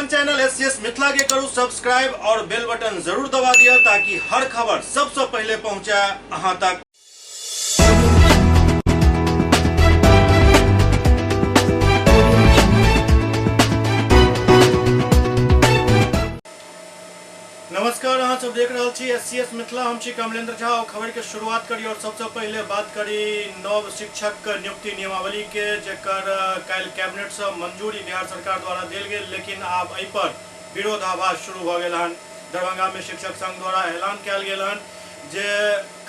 अपन channel SCS Mithila के करू subscribe और बेल बटन जरूर दबा दिया ताकि हर खबर सबसे पहले पहुंचे अहां तक। नमस्कार, अहाँ सब देख रहे छी एससीएस मिथिला। हम छी कमलेंद्र झा और खबर के शुरुआत करी और सबसे पहले बात करी नव शिक्षक नियुक्ति नियमावली के, जेकर कल कैबिनेट से मंजूरी बिहार सरकार द्वारा दिल गई, लेकिन आब एहि पर विरोधाभास शुरू भ गेल हन। दरभंगा में शिक्षक संघ द्वारा ऐलान कयल गेल हन जे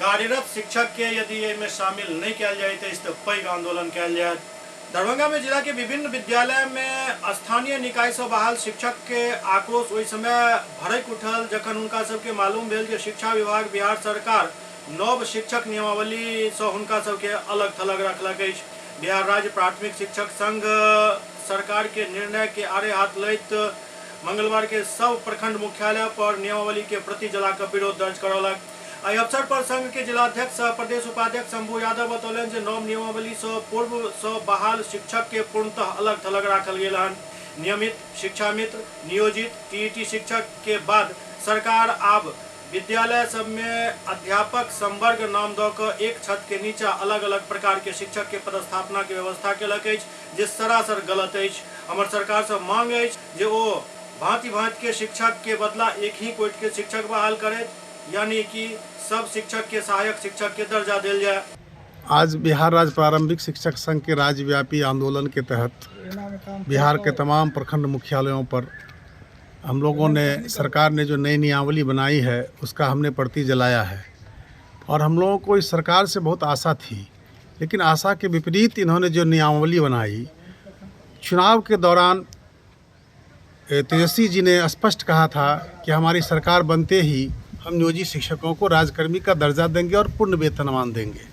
कार्यरत शिक्षक के यदि एहिमे शामिल नहीं कयल जाए तो पैघ आंदोलन कयल जायत। दरभंगा में जिला के विभिन्न विद्यालय में स्थानीय निकाय से बहाल शिक्षक के आक्रोश ओहि समय भड़क उठल जखन हुनका सबके मालूम भेल जे शिक्षा विभाग बिहार सरकार नव शिक्षक नियमावली से हुनका सबके अलग थलग रखलक अछि। बिहार राज्य प्राथमिक शिक्षक संघ सरकार के निर्णय के आड़े हाथ लैत मंगलवार के सब प्रखंड मुख्यालय पर नियमावली के प्रति जलाकर विरोध दर्ज करौलक। एहि अवसर पर संघ के जिलाध्यक्ष प्रदेश उपाध्यक्ष शंभू यादव बतौलन जे नव नियमावली से पूर्व से बहाल शिक्षक के पूर्णतः अलग थलग राखल गेल हन। नियमित, शिक्षा मित्र, नियोजित, टीईटी शिक्षक के बाद सरकार आब विद्यालय सब में अध्यापक संवर्ग नाम द क एक छत के नीचा अलग अलग प्रकार के शिक्षक के पदस्थापना के व्यवस्था केलक अछि, जे सरासर गलत अछि। हमर सरकार से मांग अछि जे ओ भांति भांति के शिक्षक के बदला एक ही कोटि के शिक्षक बहाल करे, यानी कि सब शिक्षक के सहायक शिक्षक के दर्जा दिया जाए। आज बिहार राज्य प्रारंभिक शिक्षक संघ के राज्यव्यापी आंदोलन के तहत बिहार के तमाम प्रखंड मुख्यालयों पर हम लोगों ने सरकार ने जो नई नियमावली बनाई है उसका हमने प्रति जलाया है। और हम लोगों को इस सरकार से बहुत आशा थी, लेकिन आशा के विपरीत इन्होंने जो नियमावली बनाई, चुनाव के दौरान तेजस्वी जी ने स्पष्ट कहा था कि हमारी सरकार बनते ही हम नियोजित शिक्षकों को राजकर्मी का दर्जा देंगे और पूर्ण वेतनमान देंगे।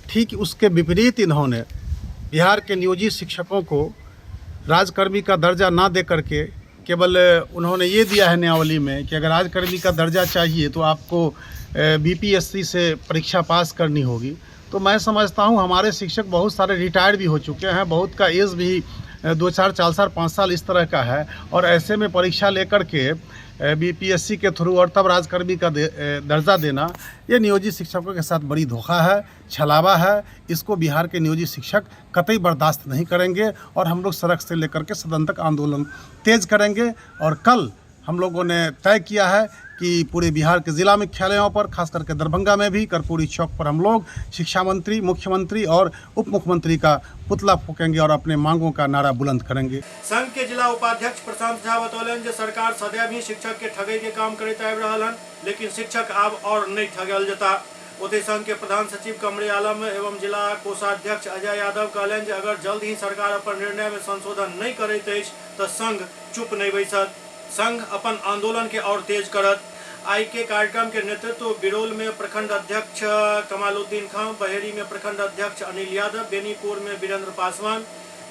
ठीक उसके विपरीत इन्होंने बिहार के नियोजित शिक्षकों को राजकर्मी का दर्जा ना दे करके केवल उन्होंने ये दिया है नियमावली में कि अगर राजकर्मी का दर्जा चाहिए तो आपको बीपीएससी से परीक्षा पास करनी होगी। तो मैं समझता हूँ हमारे शिक्षक बहुत सारे रिटायर्ड भी हो चुके हैं, बहुत का एज भी 2 साल 4 साल 5 साल इस तरह का है, और ऐसे में परीक्षा लेकर के बीपीएससी के थ्रू और तब राजकर्मी का दर्जा देना, ये नियोजित शिक्षकों के साथ बड़ी धोखा है, छलावा है। इसको बिहार के नियोजित शिक्षक कतई बर्दाश्त नहीं करेंगे और हम लोग सड़क से लेकर के सदन तक आंदोलन तेज करेंगे। और कल हम लोगों ने तय किया है कि पूरे बिहार के ज़िला मुख्यालयों पर, खास करके दरभंगा में भी कर्पूरी चौक पर हम लोग शिक्षा मंत्री, मुख्यमंत्री और उप मुख्यमंत्री का पुतला फूकेंगे और अपने मांगों का नारा बुलंद करेंगे। संघ के जिला उपाध्यक्ष प्रशांत झा बतौलन जे सरकार सदैव ही शिक्षक के ठगई के काम करते आबि रहल हन, लेकिन शिक्षक आब और नहीं ठगल जता। ओते संघ के प्रधान सचिव कमरे आलम एवं जिला कोषाध्यक्ष अजय यादव कहलन जे अगर जल्द ही सरकार अपन निर्णय में संशोधन नहीं करैत अछि तो संघ चुप नहीं बैसत, संघ अपन आंदोलन के और तेज करत। आई के कार्यक्रम के नेतृत्व बिरोल में प्रखंड अध्यक्ष कमालुद्दीन खान, बहेरी में प्रखंड अध्यक्ष अनिल यादव, बेनीपुर में वीरेंद्र पासवान,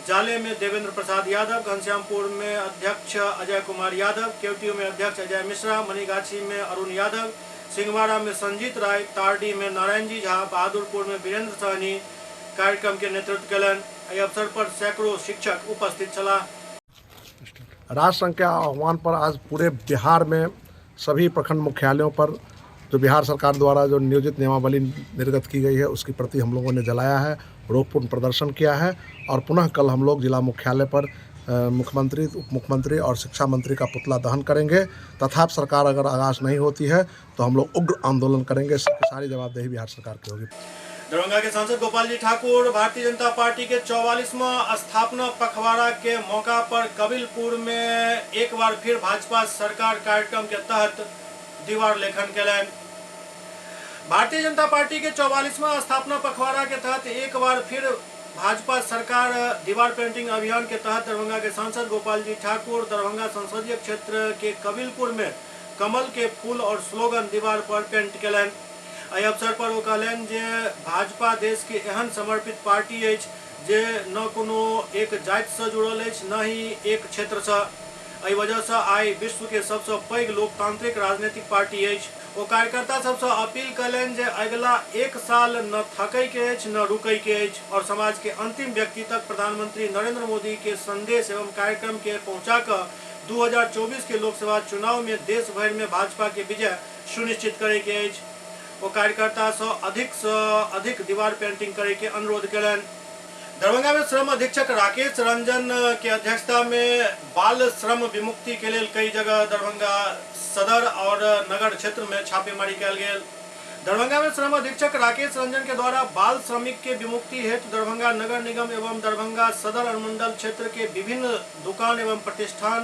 जाले में देवेंद्र प्रसाद यादव, घनश्यामपुर में अध्यक्ष अजय कुमार यादव, केवटियों में अध्यक्ष अजय मिश्रा, मनीगाछी में अरुण यादव, सिंहवाड़ा में संजीत राय, तारडी में नारायण जी झा, बहादुरपुर में वीरेंद्र सहनी कार्यक्रम के नेतृत्व कलन। इस अवसर पर सैकड़ों शिक्षक उपस्थित चला। राष्ट्र संघ के आह्वान पर आज पूरे बिहार में सभी प्रखंड मुख्यालयों पर जो बिहार सरकार द्वारा जो नियोजित नियमावली निर्गत की गई है उसकी प्रति हम लोगों ने जलाया है, रोकपूर्ण प्रदर्शन किया है। और पुनः कल हम लोग जिला मुख्यालय पर मुख्यमंत्री, उप मुख्यमंत्री और शिक्षा मंत्री का पुतला दहन करेंगे। तथापि सरकार अगर आगाज नहीं होती है तो हम लोग उग्र आंदोलन करेंगे। इसकी सारी जवाबदेही बिहार सरकार की होगी। दरभंगा के सांसद गोपाल जी ठाकुर भारतीय जनता पार्टी के 44वां स्थापना पखवाड़ा के मौका पर कबीलपुर में एक बार फिर भाजपा सरकार कार्यक्रम के तहत दीवार लेखन कलन। भारतीय जनता पार्टी के 44वां स्थापना पखवाड़ा के तहत एक बार फिर भाजपा सरकार दीवार पेंटिंग अभियान के तहत दरभंगा के सांसद गोपाल जी ठाकुर दरभंगा संसदीय क्षेत्र के कबीलपुर में कमल के फूल और स्लोगन दीवार पर पेंट कलन। एहि अवसर पर वो कहलन जे भाजपा देश के एहन समर्पित पार्टी अछि जे न कोनो एक जाति से जुड़ल अछि न ही एक क्षेत्र से। एहि वजह से आई विश्व के सबसे पैघ लोकतांत्रिक राजनीतिक पार्टी अछि। वो कार्यकर्ता सबसे अपील कलन जे अगिला 1 साल न थकै के अछि न रुकै के अछि और समाज के अंतिम व्यक्ति तक प्रधानमंत्री नरेंद्र मोदी के संदेश एवं कार्यक्रम के पहुंचा कर 2024 के लोकसभा चुनाव में देश भर में भाजपा के विजय सुनिश्चित करे के अछि। ओ कार्यकर्ता से अधिक दीवार पेंटिंग करे के अनुरोध कयलनि। दरभंगा में श्रम अधीक्षक राकेश रंजन के अध्यक्षता में बाल श्रम विमुक्ति के लिए कई जगह दरभंगा सदर और नगर क्षेत्र में छापेमारी कयल गेल। दरभंगा में श्रम अधीक्षक राकेश रंजन के द्वारा बाल श्रमिक के विमुक्ति हेतु दरभंगा नगर निगम एवं दरभंगा सदर अनुमंडल क्षेत्र के विभिन्न दुकान एवं प्रतिष्ठान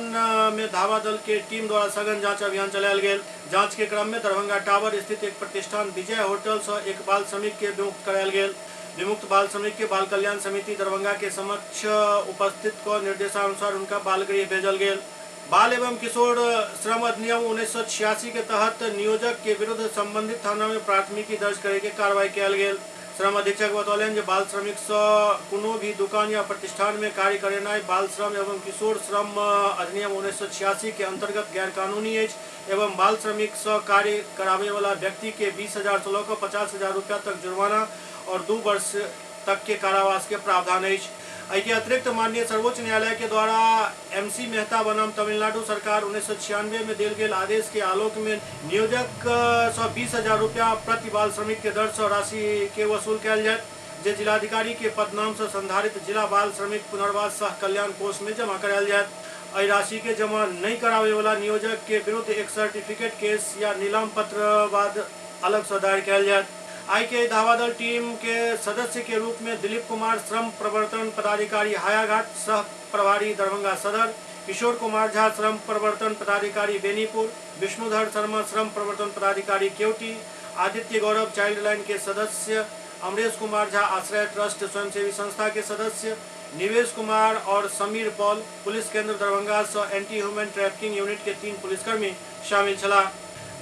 में धावा दल के टीम द्वारा सघन जांच अभियान चलायल गेल। जांच के क्रम में दरभंगा टावर स्थित एक प्रतिष्ठान विजय होटल से एक बाल श्रमिक के विमुक्त करायल गेल। विमुक्त बाल श्रमिक के बाल कल्याण समिति दरभंगा के समक्ष उपस्थित को निर्देशानुसार उनका बाल गृह भेजल गेल। बाल एवं किशोर श्रम अधिनियम 1986 के तहत नियोजक के विरुद्ध संबंधित थाना में प्राथमिकी दर्ज करे के कार्रवाई कयल गेल। श्रम अधीक्षक बतौलन जे बाल श्रमिक से कोनो भी दुकान या प्रतिष्ठान में कार्य करेनाइ बाल श्रम एवं किशोर श्रम अधिनियम 1986 के अंतर्गत गैर कानूनी अछि एवं बाल श्रमिक से कार्य करावे वाला व्यक्ति के 20,000 से लऽ 50,000 रुपया तक जुर्माना और 2 वर्ष तक के कारावास के प्रावधान अछि। एहि के अतिरिक्त माननीय सर्वोच्च न्यायालय के द्वारा MC मेहता बनाम तमिलनाडु सरकार 1996 में देल गेल आदेश के आलोक में नियोजक से 20,000 रुपया प्रति बाल श्रमिक के दर से राशि के वसूल कयल जाय, जे जिलाधिकारी के पदनाम से संधारित जिला बाल श्रमिक पुनर्वास सह कल्याण कोष में जमा करायल जाय। एहि राशि के जमा नहीं करावे वाला नियोजक के विरुद्ध एक सर्टिफिकेट केस या नीलाम पत्र बाद अलग से दायर कयल जाय। आई के धावादल टीम के सदस्य के रूप में दिलीप कुमार श्रम प्रवर्तन पदाधिकारी हायाघाट सह प्रभारी दरभंगा सदर, किशोर कुमार झा श्रम प्रवर्तन पदाधिकारी बेनीपुर, विष्णुधर शर्मा श्रम प्रवर्तन पदाधिकारी केवटी, आदित्य गौरव चाइल्ड लाइन के सदस्य, अमरेश कुमार झा आश्रय ट्रस्ट स्वयंसेवी संस्था के सदस्य, निवेश कुमार और समीर पॉल पुलिस केंद्र दरभंगा से एंटी ह्यूमन ट्रैफिकिंग यूनिट के 3 पुलिसकर्मी शामिल छला।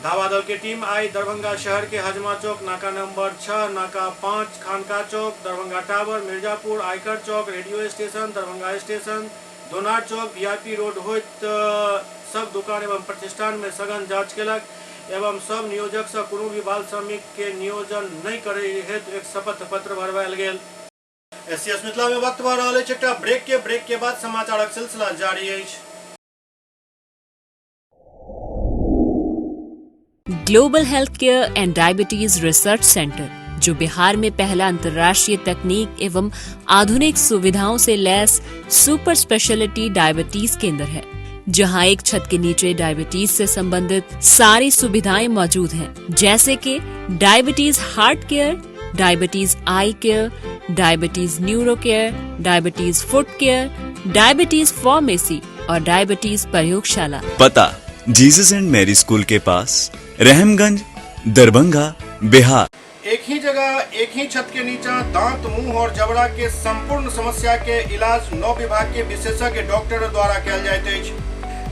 धावा दल के टीम आई दरभंगा शहर के हजमा चौक, नाका नंबर 6, नाका 5, खानका चौक, दरभंगा टावर, मिर्जापुर, आयकर चौक, radio station, Darbhanga station, Donar चौक, VIP रोड होइत सब दुकान एवं प्रतिष्ठान में सघन जांच केलक एवं सब नियोजक से कोनो भी बाल श्रमिक के नियोजन नहीं करे हेतु एक शपथ पत्र भरवायल गेल। SCS मिथिला में वक्त भऽ रहल अछि एकटा ब्रेक के बाद समाचारक सिलसिला जारी अछि। Global health care and diabetes research centre, जो बिहार में पहला अंतर्राष्ट्रीय तकनीक एवं आधुनिक सुविधाओं से लैस सुपर स्पेशलिटी डायबिटीज केंद्र है, जहां एक छत के नीचे डायबिटीज से संबंधित सारी सुविधाएं मौजूद हैं, जैसे कि diabetes heart care, diabetes eye care, diabetes neuro care, diabetes foot care, diabetes pharmacy और डायबिटीज प्रयोगशाला। पता जीसस एंड मैरी स्कूल के पास, रहमगंज, दरभंगा, बिहार। एक ही जगह एक ही छत के नीचे दांत, मुंह और जबड़ा के संपूर्ण समस्या के इलाज 9 विभाग के विशेषज्ञ डॉक्टर द्वारा कयल जाइत अछि।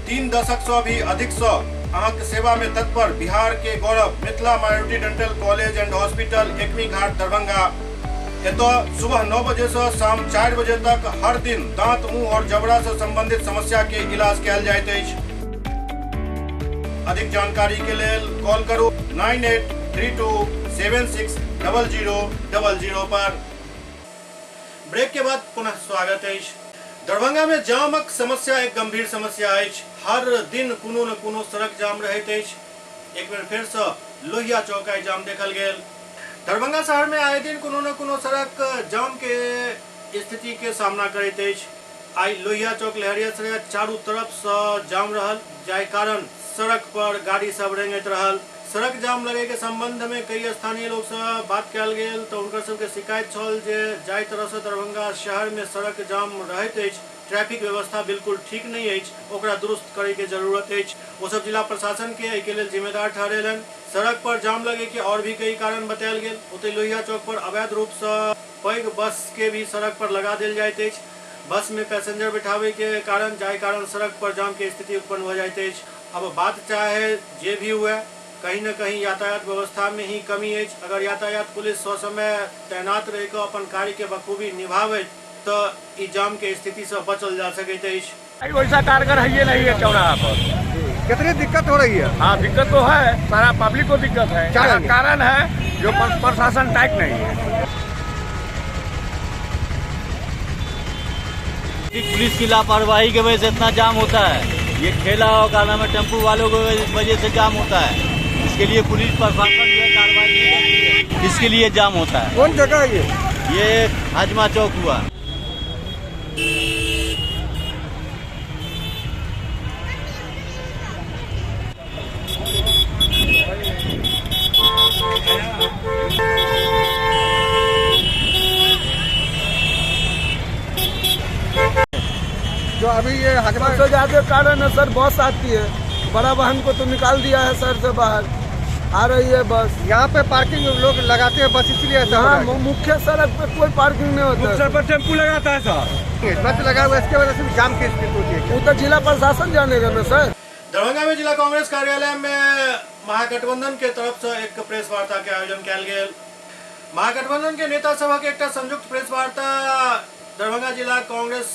3 दशक से भी अधिक से अहाँक सेवा में तत्पर बिहार के गौरव Mithila minority dental college and hospital, Ekmi Ghat, Darbhanga. एतऽ सुबह 9 बजे से शाम 4 बजे तक हर दिन दांत, मुंह और जबड़ा से संबंधित समस्या के इलाज कयल जाइत अछि। अधिक जानकारी के लिए कॉल करो 9832760000 पर। ब्रेक के बाद पुनः स्वागत है। दरभंगा में जामक समस्या एक गंभीर समस्या है। हर दिन कोनो न कोनो सड़क जाम रहैत अछि। एक बेर फेर से लोहिया चौक आई जाम देखल गेल। दरभंगा शहर में आए दिन कोनो न कोनो सड़क जाम के स्थिति के सामना करैत अछि। आई लोहिया चौक लहरियासराय चारू तरफ से जाम रहल, जाहि कारण सड़क पर गाड़ी सब रेंगैत रहल। सड़क जाम लगे के संबंध में कई स्थानीय लोग से बात कयल गेल तो उनकर सबके शिकायत छल जे जाहि तरह से दरभंगा शहर में सड़क जाम रहैत अछि, ट्रैफिक व्यवस्था बिल्कुल ठीक नहीं अछि, ओकरा दुरुस्त करे के जरूरत अछि। वो सब जिला प्रशासन के एहि के लेल जिम्मेदार ठहरेलन। सड़क पर जाम लगे के और भी कई कारण बतायल गेल। ओतै लोहिया चौक पर अवैध रूप से पैघ बस के भी सड़क पर लगा देल जाइत अछि। बस में पैसेंजर बैठावे के कारण जाहि कारण सड़क पर जाम के स्थिति उत्पन्न हो जाइत अछि। अब बात चाहे जे भी हुए, कहीं न कहीं यातायात व्यवस्था में ही कमी है। अगर यातायात पुलिस समय तैनात रह कर अपन कार्य के बखूबी निभावे तो ई जाम के स्थिति से बचल जा सकते है। वैसा कारगर है ये नहीं है चौराहा पर। कितनी दिक्कत हो रही है? हाँ दिक्कत तो है, सारा पब्लिक को दिक्कत है। क्या कारण है? जो प्रशासन टाइट नहीं है। पुलिस की लापरवाही की वजह से इतना जाम होता है। ये ठेला और क्या नाम है टेम्पो वालों की वजह से जाम होता है। इसके लिए पुलिस प्रशासन जो है कार्रवाई नहीं करती है, इसके लिए जाम होता है। कौन जगह है ये हाजमा चौक हुआ। जो अभी ये हजमा सबसे ज्यादा कारण है सर बस आती है, बड़ा वाहन को तो निकाल दिया है सर से बाहर, आ रही है बस। यहाँ पे पार्किंग लोग लगाते हैं बस इसलिए ऐसा हो रहा यहाँ मुख्य सड़क पे कोई पार्किंग नहीं होता है। पर टेम्पू लगाता है सर, बस लगा हुआ, इसके वजह से जाम की स्थिति होती है। वो तो जिला प्रशासन जानेगा ना सर। दरभंगा में जिला कांग्रेस कार्यालय में महागठबंधन के तरफ से एक प्रेस वार्ता के आयोजन कयल गेल। महागठबंधन के नेता सभा के एक संयुक्त प्रेस वार्ता दरभंगा जिला कांग्रेस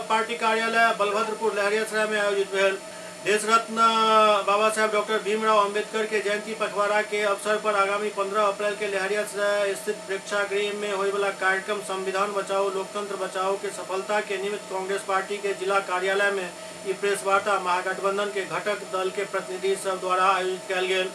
पार्टी कार्यालय बलभद्रपुर लहरियासराय में आयोजित भेल। देश रत्न बाबा साहेब डॉक्टर भीमराव अंबेडकर के जयंती पखवाड़ा के अवसर पर आगामी 15 अप्रैल के लहरियासराय स्थित प्रेक्षागृह में होने वाला कार्यक्रम संविधान बचाओ लोकतंत्र बचाओ के सफलता के निमित्त कांग्रेस पार्टी के जिला कार्यालय में ये प्रेस वार्ता महागठबंधन के घटक दल के प्रतिनिधि सब द्वारा आयोजित कयल गेल।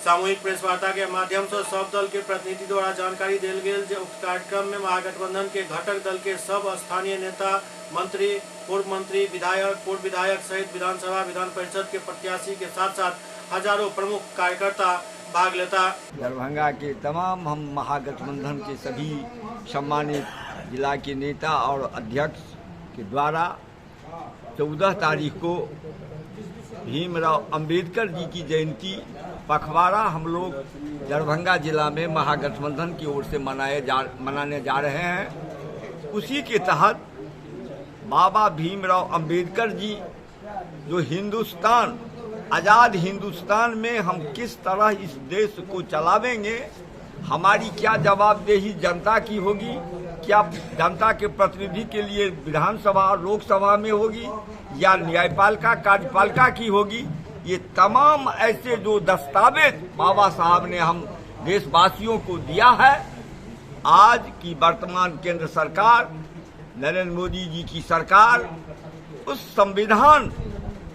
सामूहिक प्रेस वार्ता के माध्यम से सब दल के प्रतिनिधि द्वारा जानकारी देल गेल जे उक्त कार्यक्रम में महागठबंधन के घटक दल के सब स्थानीय नेता, मंत्री, पूर्व मंत्री, विधायक, पूर्व विधायक सहित विधानसभा विधान परिषद के प्रत्याशी के साथ साथ हजारों प्रमुख कार्यकर्ता भाग लेता। दरभंगा के तमाम हम महागठबंधन के सभी सम्मानित जिला के नेता और अध्यक्ष के द्वारा 14 तारीख को भीमराव अंबेडकर जी की जयंती पखवाड़ा हम लोग दरभंगा जिला में महागठबंधन की ओर से मनाने जा रहे हैं। उसी के तहत बाबा भीमराव अंबेडकर जी जो हिंदुस्तान, आज़ाद हिंदुस्तान में हम किस तरह इस देश को चलावेंगे, हमारी क्या जवाबदेही जनता की होगी, क्या जनता के प्रतिनिधि के लिए विधानसभा और लोकसभा में होगी या न्यायपालिका कार्यपालिका की होगी, ये तमाम ऐसे जो दस्तावेज बाबा साहब ने हम देशवासियों को दिया है। आज की वर्तमान केंद्र सरकार, नरेंद्र मोदी जी की सरकार उस संविधान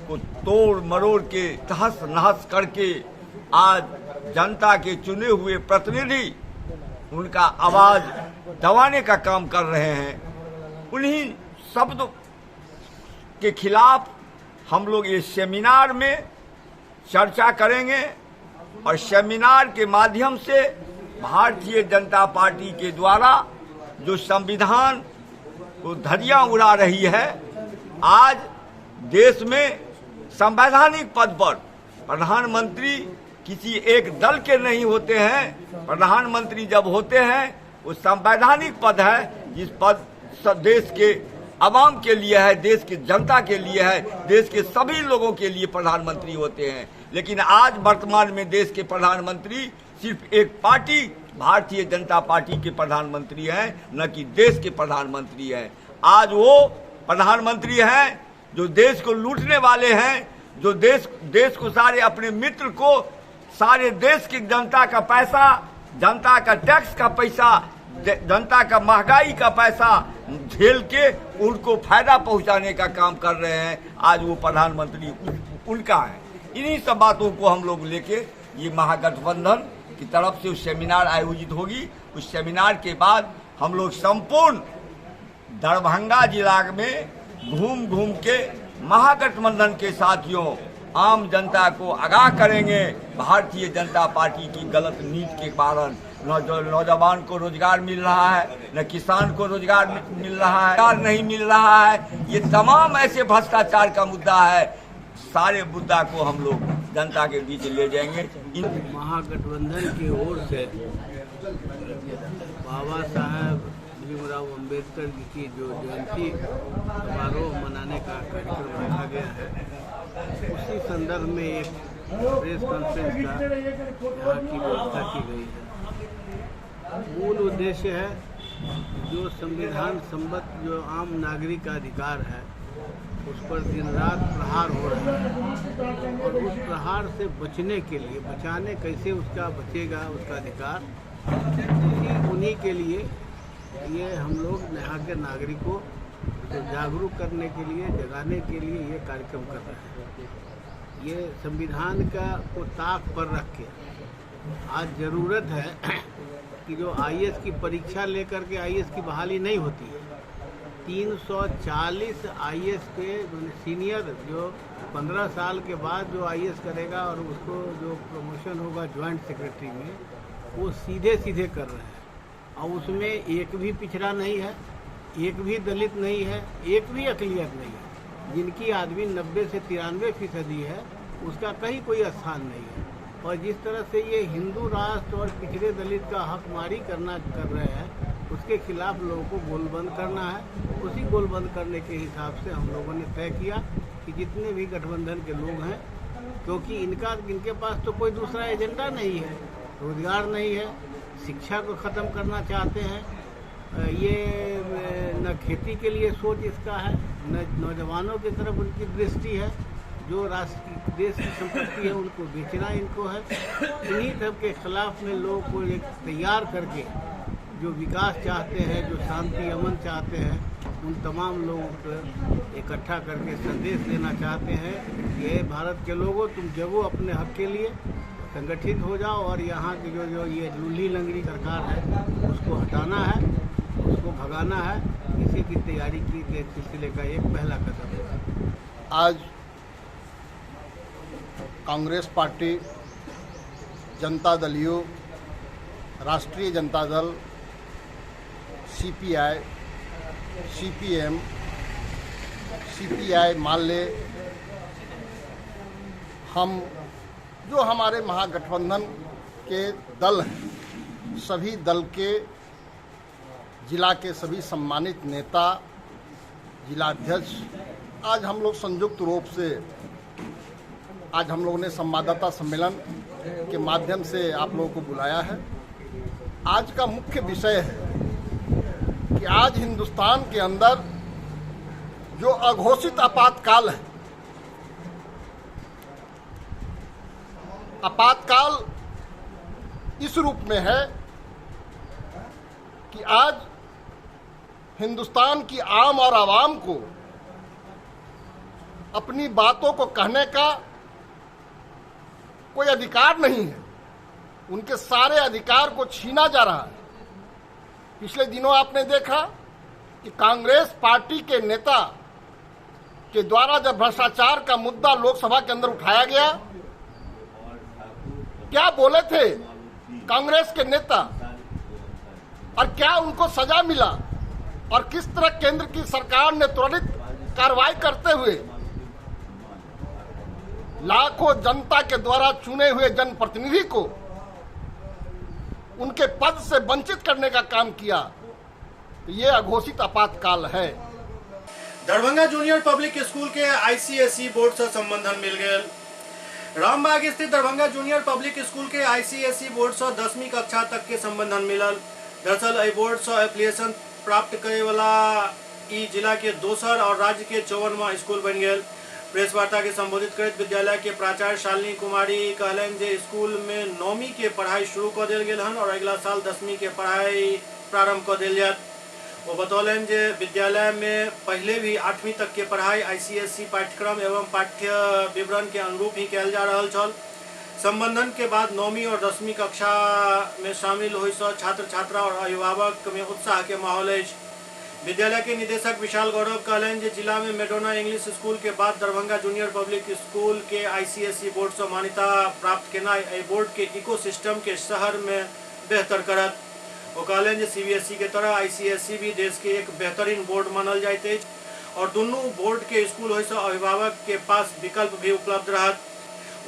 को तोड़ मरोड़ के तहस नहस करके आज जनता के चुने हुए प्रतिनिधि उनका आवाज दबाने का काम कर रहे हैं। उन्हीं शब्दों के खिलाफ हम लोग ये सेमिनार में चर्चा करेंगे और सेमिनार के माध्यम से भारतीय जनता पार्टी के द्वारा जो संविधान को धज्जियां उड़ा रही है, आज देश में संवैधानिक पद पर प्रधानमंत्री किसी एक दल के नहीं होते हैं। प्रधानमंत्री जब होते हैं वो संवैधानिक पद है, जिस पद देश के आवाम के लिए है, देश की जनता के लिए है, देश के सभी लोगों के लिए प्रधानमंत्री होते हैं। लेकिन आज वर्तमान में देश के प्रधानमंत्री सिर्फ एक पार्टी भारतीय जनता पार्टी के प्रधानमंत्री हैं, न कि देश के प्रधानमंत्री हैं। आज वो प्रधानमंत्री हैं जो देश को लूटने वाले हैं, जो देश को सारे अपने मित्र को सारे देश की जनता का पैसा, जनता का टैक्स का पैसा, जनता का महंगाई का पैसा झेल के उनको फायदा पहुंचाने का काम कर रहे हैं। आज वो प्रधानमंत्री उनका है। इन्हीं सब बातों को हम लोग लेके ये महागठबंधन की तरफ से सेमिनार आयोजित होगी। उस सेमिनार के बाद हम लोग संपूर्ण दरभंगा जिला में घूम घूम के महागठबंधन के साथियों, आम जनता को आगाह करेंगे भारतीय जनता पार्टी की गलत नीति के कारण न नौजवान को रोजगार मिल रहा है, न किसान को रोजगार मिल रहा है, नहीं मिल रहा है। ये तमाम ऐसे भ्रष्टाचार का मुद्दा है। सारे मुद्दा को हम लोग जनता के बीच ले जाएंगे। महागठबंधन की ओर से बाबा साहेब भीमराव अंबेडकर जी की जो जयंती समारोह मनाने का कार्यक्रम रखा गया है, उसी संदर्भ में एक प्रेस कॉन्फ्रेंस का यहाँ की व्यवस्था की गई है। मूल उद्देश्य है जो संविधान सम्मत जो आम नागरिक का अधिकार है उस पर दिन रात प्रहार हो रहा है, और उस प्रहार से बचने के लिए, बचाने कैसे उसका बचेगा उसका अधिकार, उन्हीं के लिए ये हम लोग यहाँ के नागरिकों तो जागरूक करने के लिए, जगाने के लिए ये कार्यक्रम कर रहे हैं। ये संविधान को ताक पर रख के आज ज़रूरत है कि जो आईएएस की परीक्षा लेकर के आईएएस की बहाली नहीं होती है। 340 आईएएस के सीनियर जो 15 साल के बाद जो आईएएस करेगा और उसको जो प्रमोशन होगा ज्वाइंट सेक्रेटरी में, वो सीधे सीधे कर रहे हैं। और उसमें एक भी पिछड़ा नहीं है, एक भी दलित नहीं है, एक भी अक़लियत नहीं है। जिनकी आदमी 90 से 93% है, उसका कहीं कोई स्थान नहीं है। और जिस तरह से ये हिंदू राष्ट्र और पिछड़े दलित का हकमारी कर रहे हैं, उसके खिलाफ लोगों को गोलबंद करना है। उसी गोलबंद करने के हिसाब से हम लोगों ने तय किया कि जितने भी गठबंधन के लोग हैं, क्योंकि इनके पास तो कोई दूसरा एजेंडा नहीं है, रोजगार नहीं है, शिक्षा को ख़त्म करना चाहते हैं, ये न खेती के लिए सोच इसका है, न नौजवानों की तरफ उनकी दृष्टि है। जो राष्ट्र की देश की संपत्ति है उनको बेचना इनको है। इन्हीं सब के खिलाफ में लोगों को एक तैयार करके जो विकास चाहते हैं, जो शांति अमन चाहते हैं, उन तमाम लोगों को इकट्ठा करके संदेश देना चाहते हैं कि ये भारत के लोगों, तुम जगो अपने हक के लिए, संगठित हो जाओ और यहाँ की जो ये लूली लंगड़ी सरकार है उसको हटाना है, उसको भगाना है। इसी की तैयारी की के सिलसिले का एक पहला कदम है। आज कांग्रेस पार्टी, जनता दल यू, राष्ट्रीय Janata Dal, CPI, CPM, CPI मान ले, हम जो हमारे महागठबंधन के दल हैं, सभी दल के जिला के सभी सम्मानित नेता, जिलाध्यक्ष, आज हम लोग संयुक्त रूप से आज हम लोगों ने संवाददाता सम्मेलन के माध्यम से आप लोगों को बुलाया है। आज का मुख्य विषय है कि आज हिंदुस्तान के अंदर जो अघोषित आपातकाल है, आपातकाल इस रूप में है कि आज हिंदुस्तान की आम और आवाम को अपनी बातों को कहने का कोई अधिकार नहीं है। उनके सारे अधिकार को छीना जा रहा है। पिछले दिनों आपने देखा कि कांग्रेस पार्टी के नेता के द्वारा जब भ्रष्टाचार का मुद्दा लोकसभा के अंदर उठाया गया, क्या बोले थे कांग्रेस के नेता और क्या उनको सजा मिला और किस तरह केंद्र की सरकार ने त्वरित कार्रवाई करते हुए लाखों जनता के द्वारा चुने हुए जनप्रतिनिधि को उनके पद से वंचित करने का काम किया। तो ये अघोषित आपातकाल है। दरभंगा जूनियर पब्लिक स्कूल के आईसीएसई बोर्ड से संबंधन मिल गए। रामबाग स्थित दरभंगा जूनियर पब्लिक स्कूल के आईसीएसई बोर्ड से 10वीं कक्षा तक के संबंधन मिलल। दरअसल एहि बोर्ड से एप्लीकेशन प्राप्त करे वाला ई जिला के दोसर और राज्य के 54वां स्कूल बन गए। प्रेस वार्ता के संबोधित करते विद्यालय के प्राचार्य शालिनी कुमारी कहलन जे स्कूल में 9वीं के पढ़ाई शुरू कर दिल गेल हन और अगला साल 10वीं के पढ़ाई प्रारंभ कर दिल जात। वो बतौलन जे विद्यालय में पहले भी 8वीं तक के पढ़ाई आईसीएसई पाठ्यक्रम एवं पाठ्य विवरण के अनुरूप ही कल जा रहा छल। संबंधन के बाद 9वीं और 10वीं कक्षा में शामिल हुई छात्र छात्रा और अभिभावक में उत्साह के माहौल है। विद्यालय के निदेशक विशाल गौरव कहलन जे जिला में मैडोना इंग्लिश स्कूल के बाद दरभंगा जूनियर पब्लिक स्कूल के आईसीएसई बोर्ड से मान्यता प्राप्त केना बोर्ड के इकोसिस्टम के शहर में बेहतर करत। वो कहलन जे सीबीएसई के तरह आईसीएसई भी देश के एक बेहतरीन बोर्ड मानल जाइत है और दोनों बोर्ड के स्कूल होय से अभिभावक के पास विकल्प भी उपलब्ध रहत।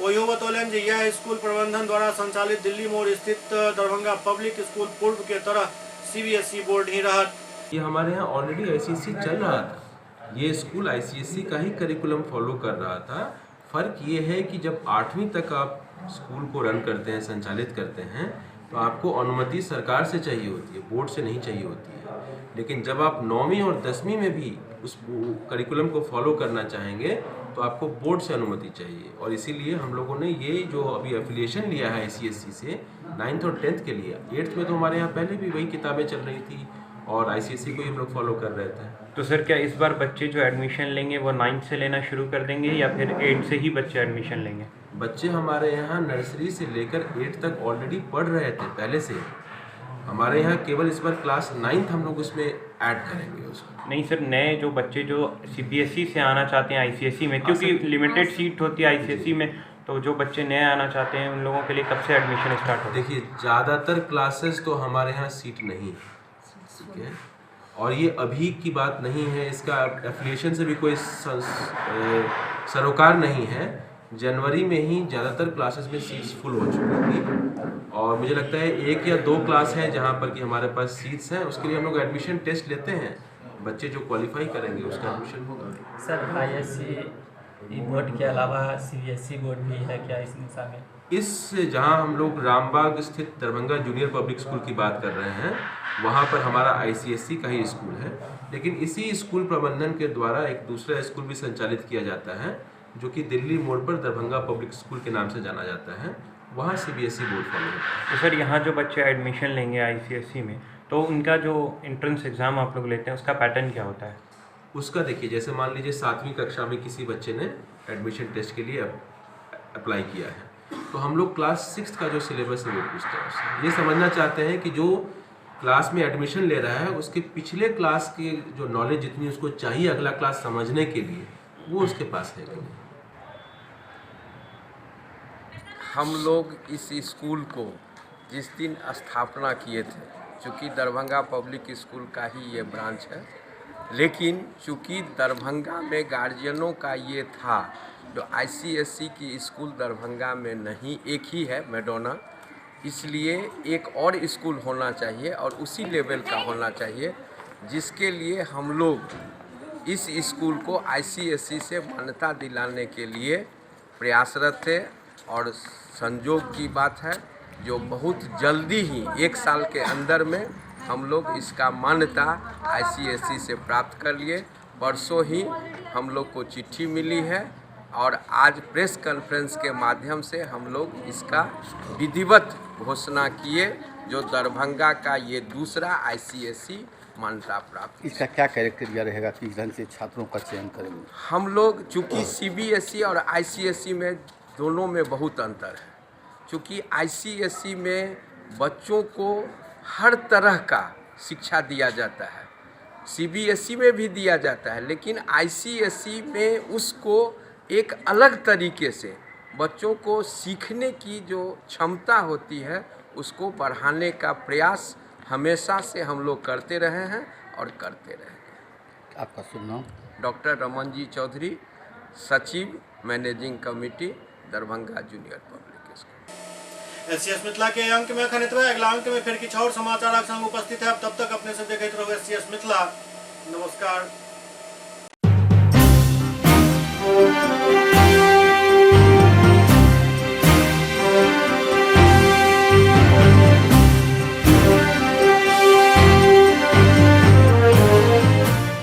वो बतौलन जे यह स्कूल प्रबंधन द्वारा संचालित दिल्ली मोड़ स्थित दरभंगा पब्लिक स्कूल पूर्व के तरह सीबीएसई बोर्ड ही रहत। ये हमारे यहाँ ऑलरेडी आईसीएसई चल रहा था। ये स्कूल आईसीएसई का ही करिकुलम फॉलो कर रहा था। फ़र्क ये है कि जब 8वीं तक आप स्कूल को रन करते हैं, संचालित करते हैं, तो आपको अनुमति सरकार से चाहिए होती है, बोर्ड से नहीं चाहिए होती है। लेकिन जब आप 9वीं और 10वीं में भी उस करिकुलम को फॉलो करना चाहेंगे तो आपको बोर्ड से अनुमति चाहिए। और इसीलिए हम लोगों ने ये जो अभी एफिलिएशन लिया है आईसीएसई से 9th और 10th के लिए, 8th में तो हमारे यहाँ पहले भी वही किताबें चल रही थी और आईसीएसई को ही हम लोग फॉलो कर रहे थे। तो सर क्या इस बार बच्चे जो एडमिशन लेंगे वो 9th से लेना शुरू कर देंगे या फिर 8 से ही बच्चे एडमिशन लेंगे? बच्चे हमारे यहाँ नर्सरी से लेकर 8 तक ऑलरेडी पढ़ रहे थे पहले से। हमारे यहाँ केवल इस बार क्लास 9th हम लोग उसमें ऐड करेंगे उसको। नहीं सर, नए जो बच्चे जो CBSE से आना चाहते हैं ICSE में, क्योंकि लिमिटेड सीट होती है ICSE में, तो जो बच्चे नए आना चाहते हैं उन लोगों के लिए कब से एडमिशन स्टार्ट होगा? देखिए, ज़्यादातर क्लासेस तो हमारे यहाँ सीट नहीं है, ठीक है, और ये अभी की बात नहीं है, इसका एफिलिएशन से भी कोई सरोकार नहीं है। जनवरी में ही ज़्यादातर क्लासेस में सीट्स फुल हो चुकी थी और मुझे लगता है 1 या 2 क्लास है जहाँ पर कि हमारे पास सीट्स हैं। उसके लिए हम लोग एडमिशन टेस्ट लेते हैं, बच्चे जो क्वालिफाई करेंगे उसका एडमिशन होगा। सर ISC बोर्ड के अलावा CBSE बोर्ड भी है क्या इस दिशा में? इस जहाँ हम लोग रामबाग स्थित दरभंगा जूनियर पब्लिक स्कूल की बात कर रहे हैं, वहाँ पर हमारा ICSE का ही स्कूल है, लेकिन इसी स्कूल प्रबंधन के द्वारा एक दूसरा स्कूल भी संचालित किया जाता है जो कि दिल्ली मोड़ पर दरभंगा पब्लिक स्कूल के नाम से जाना जाता है। वहाँ CBSE बोर्ड फॉलो होता है। तो सर यहाँ जो बच्चे एडमिशन लेंगे ICSE में, तो उनका जो एंट्रेंस एग्ज़ाम आप लोग लेते हैं उसका पैटर्न क्या होता है? उसका देखिए, जैसे मान लीजिए 7वीं कक्षा में किसी बच्चे ने एडमिशन टेस्ट के लिए अप्लाई किया है, तो हम लोग क्लास 6 का जो सिलेबस है वो पूछते हैं उससे। ये समझना चाहते हैं कि जो क्लास में एडमिशन ले रहा है उसके पिछले क्लास की जो नॉलेज जितनी उसको चाहिए अगला क्लास समझने के लिए, वो उसके पास है कि नहीं। हम लोग इस स्कूल को जिस दिन स्थापना किए थे, चूँकि दरभंगा पब्लिक स्कूल का ही ये ब्रांच है, लेकिन चूँकि दरभंगा में गार्जियनों का ये था, जो ICSE की स्कूल दरभंगा में नहीं, एक ही है मैडोना, इसलिए एक और स्कूल होना चाहिए और उसी लेवल का होना चाहिए, जिसके लिए हम लोग इस स्कूल को ICSE से मान्यता दिलाने के लिए प्रयासरत थे। और संयोग की बात है जो बहुत जल्दी ही 1 साल के अंदर में हम लोग इसका मान्यता ICSE से प्राप्त कर लिए। परसों ही हम लोग को चिट्ठी मिली है और आज प्रेस कॉन्फ्रेंस के माध्यम से हम लोग इसका विधिवत घोषणा किए, जो दरभंगा का ये दूसरा ICSE मान्यता प्राप्त। इसका क्या कैरेक्टेरिया रहेगा, किस ढंग से छात्रों का चयन करेंगे? हम लोग चूँकि CBSE और ICSE में दोनों में बहुत अंतर है। चूँकि ICSE में बच्चों को हर तरह का शिक्षा दिया जाता है, CBSE में भी दिया जाता है, लेकिन ICSE में उसको एक अलग तरीके से बच्चों को सीखने की जो क्षमता होती है उसको बढ़ाने का प्रयास हमेशा से हम लोग करते रहे हैं और करते रहेंगे। आपका शुभ नाम? डॉक्टर रमन जी चौधरी, सचिव managing committee Darbhanga junior public school. SCS Mithila के अंक में खनित अगला अंक में फिर किछु और समाचार संग उपस्थित है। तब तक अपने से देखते रहो SCS मिथिला। नमस्कार।